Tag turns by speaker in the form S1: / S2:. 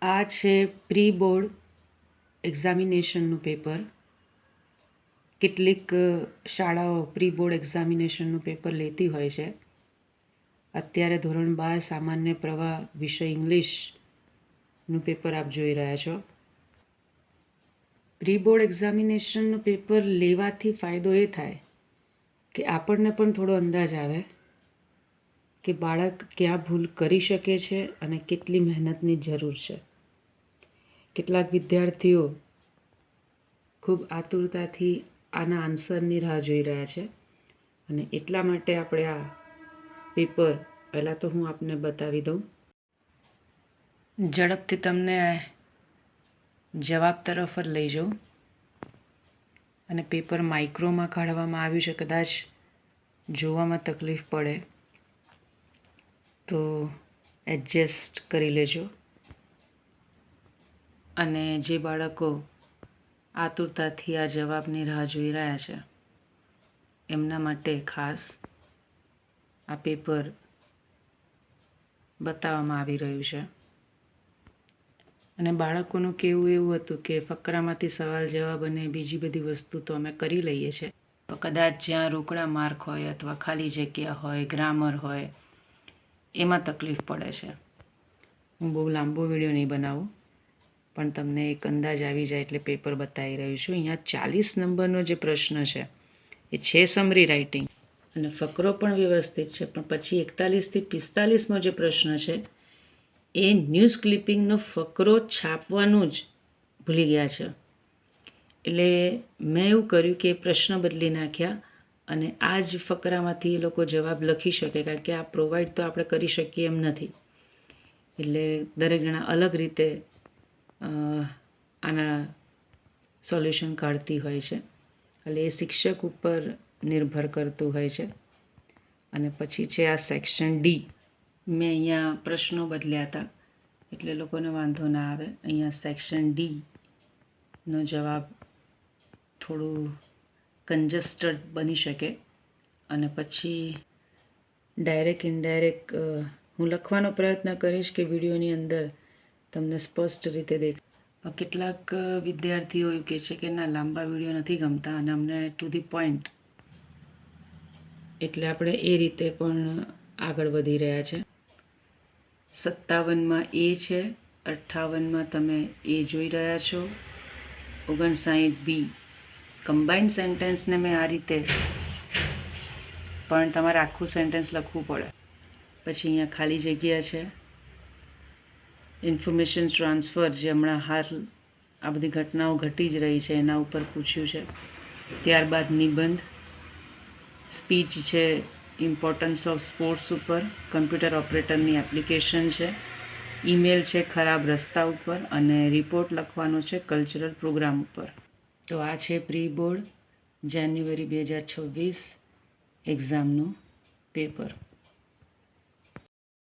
S1: આ છે pre board એક્ઝામિનેશનનું paper. કેટલીક શાળાઓ પ્રી બોર્ડ એક્ઝામિનેશનનું પેપર લેતી હોય છે. અત્યારે ધોરણ 12 સામાન્ય પ્રવાહ વિષય ઇંગ્લિશનું પેપર આપ જોઈ રહ્યા છો. પ્રી બોર્ડ એક્ઝામિનેશનનું પેપર લેવાથી ફાયદો એ થાય કે આપણને પણ થોડો અંદાજ આવે કે બાળક ક્યાં ભૂલ કરી શકે છે અને કેટલી મહેનતની જરૂર છે. કેટલાક વિદ્યાર્થીઓ ખૂબ આતુરતાથી આના આન્સરની રાહ જોઈ રહ્યા છે અને એટલા માટે આપણે આ પેપર પહેલાં તો હું આપને બતાવી દઉં. ઝડપથી તમને જવાબ તરફ જ લઈ જાઉં. અને પેપર માઇક્રોમાં કાઢવામાં આવ્યું છે. કદાચ જોવામાં તકલીફ પડે તો એડજસ્ટ કરી લેજો. અને જે બાળકો આતુરતાથી આ જવાબની રાહ જોઈ રહ્યા છે એમના માટે ખાસ આ પેપર બતાવવામાં આવી રહ્યું છે. અને બાળકોનું કહેવું એવું હતું કે ફકરામાંથી સવાલ જવાબ અને બીજી બધી વસ્તુ તો અમે કરી લઈએ છીએ, તો કદાચ જ્યાં રોકડા માર્ક હોય અથવા ખાલી જગ્યા હોય, ગ્રામર હોય, એમાં તકલીફ પડે છે. હું બહુ લાંબો વિડીયો નહીં બનાવું, પણ તમને એક અંદાજ આવી જાય એટલે પેપર બતાવી રહ્યું છું. અહીંયા 40 નંબરનો જે પ્રશ્ન છે એ છે સમરી રાઇટિંગ અને ફકરો પણ વ્યવસ્થિત છે, પણ પછી 41 થી 45મો જે પ્રશ્ન છે એ ન્યૂઝ ક્લિપિંગનો ફકરો છાપવાનું જ ભૂલી ગયા છે. એટલે મેં એવું કર્યું કે પ્રશ્ન બદલી નાખ્યા અને આ જ ફકરામાંથી એ લોકો જવાબ લખી શકે, કારણ કે આ પ્રોવાઈડ તો આપણે કરી શકીએ એમ નથી. એટલે દરેક જણા અલગ રીતે આના સોલ્યુશન કાઢતી હોય છે. એટલે એ શિક્ષક ઉપર નિર્ભર કરતું હોય છે. અને પછી છે આ સેક્શન ડી. મેં અહીંયા પ્રશ્નો બદલ્યા હતા એટલે લોકોને વાંધો ના આવે. અહીંયા સેક્શન ડીનો જવાબ થોડું કન્જસ્ટેડ બની શકે. અને પછી ડાયરેક્ટ ઇનડાયરેક્ટ હું લખવાનો પ્રયત્ન કરીશ કે વિડીયોની અંદર તમને સ્પષ્ટ રીતે દેખાય. કેટલાક વિદ્યાર્થીઓ એવું કહે છે કે ના, લાંબા વિડીયો નથી ગમતા અને અમને ટુ ધી પોઈન્ટ, એટલે આપણે એ રીતે પણ આગળ વધી રહ્યા છે. 57માં એ છે, 58માં તમે એ જોઈ રહ્યા છો, 59 બી. કમ્બાઇન્ડ સેન્ટેન્સને મેં આ રીતે, પણ તમારે આખું સેન્ટેન્સ લખવું પડે. પછી અહીંયા ખાલી જગ્યા છે. ઇન્ફોર્મેશન ટ્રાન્સફર, જે હમણાં હાલ આ બધી ઘટનાઓ ઘટી જ રહી છે એના ઉપર પૂછ્યું છે. ત્યારબાદ નિબંધ, સ્પીચ છે ઇમ્પોર્ટન્સ ઓફ સ્પોર્ટ્સ ઉપર, કમ્પ્યુટર ઓપરેટરની એપ્લિકેશન છે, ઈમેલ છે ખરાબ રસ્તા ઉપર અને રિપોર્ટ લખવાનો છે કલ્ચરલ પ્રોગ્રામ ઉપર. તો આ છે પ્રી બોર્ડ જાન્યુઆરી 2026 એક્ઝામનું પેપર.